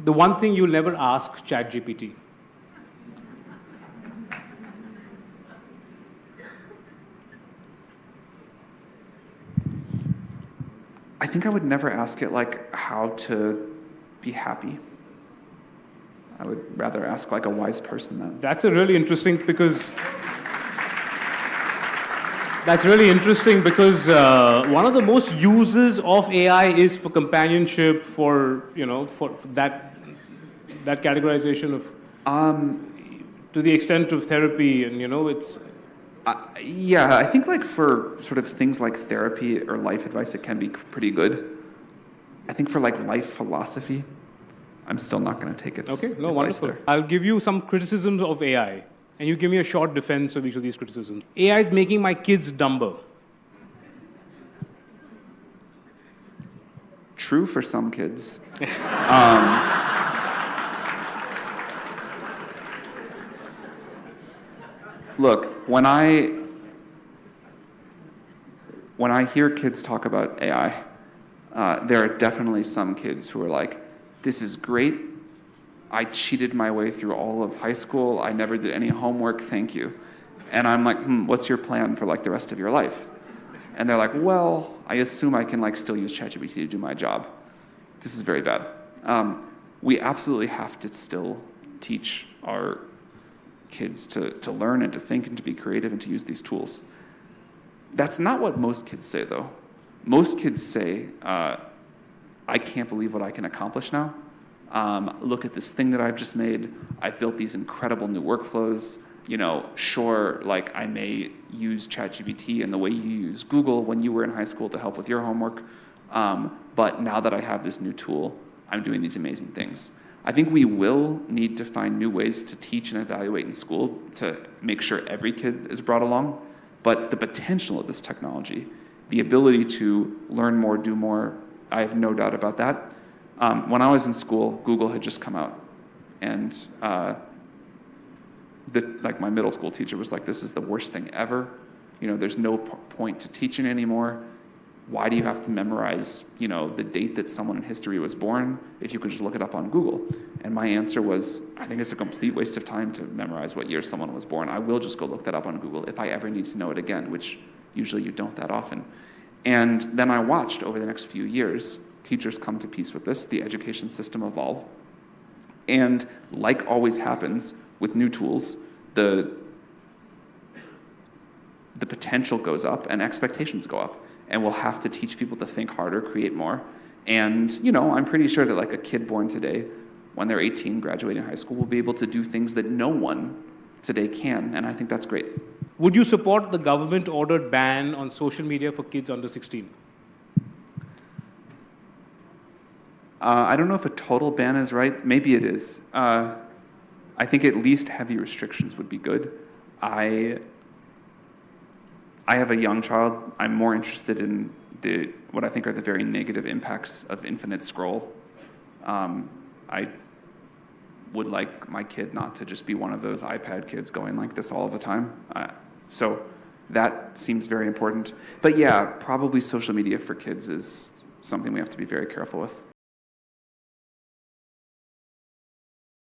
The one thing you'll never ask ChatGPT. I think I would never ask it like how to be happy. I would rather ask like a wise person then. That's really interesting because one of the most uses of AI is for companionship, for that categorization of to the extent of therapy, and it's. Yeah, I think like for sort of things like therapy or life advice, it can be pretty good. I think for like life philosophy, I'm still not going to take its Okay, no, advice wonderful. there. I'll give you some criticisms of AI, and you give me a short defense of each of these criticisms. AI is making my kids dumber. True for some kids. Look, when I hear kids talk about AI, there are definitely some kids who are like, this is great. I cheated my way through all of high school. I never did any homework, thank you. And I'm like, what's your plan for like the rest of your life? And they're like, well, I assume I can like still use ChatGPT to do my job. This is very bad. We absolutely have to still teach our kids to learn and to think and to be creative and to use these tools. That's not what most kids say, though. Most kids say, I can't believe what I can accomplish now. Look at this thing that I've just made. I've built these incredible new workflows. Sure, like I may use ChatGPT in the way you use Google when you were in high school to help with your homework. But now that I have this new tool, I'm doing these amazing things. I think we will need to find new ways to teach and evaluate in school to make sure every kid is brought along. But the potential of this technology, the ability to learn more, do more, I have no doubt about that. When I was in school, Google had just come out. And my middle school teacher was like, this is the worst thing ever. There's no point to teaching anymore. Why do you have to memorize, the date that someone in history was born if you could just look it up on Google? And my answer was, I think it's a complete waste of time to memorize what year someone was born. I will just go look that up on Google if I ever need to know it again, which usually you don't that often. And then I watched over the next few years, teachers come to peace with this, the education system evolve. And like always happens with new tools, the potential goes up and expectations go up. And we'll have to teach people to think harder, create more. And, I'm pretty sure that like a kid born today, when they're 18, graduating high school, will be able to do things that no one today can. And I think that's great. Would you support the government-ordered ban on social media for kids under 16? I don't know if a total ban is right. Maybe it is. I think at least heavy restrictions would be good. I have a young child. I'm more interested in what I think are the very negative impacts of infinite scroll. I would like my kid not to just be one of those iPad kids going like this all of the time. So that seems very important. But yeah, probably social media for kids is something we have to be very careful with.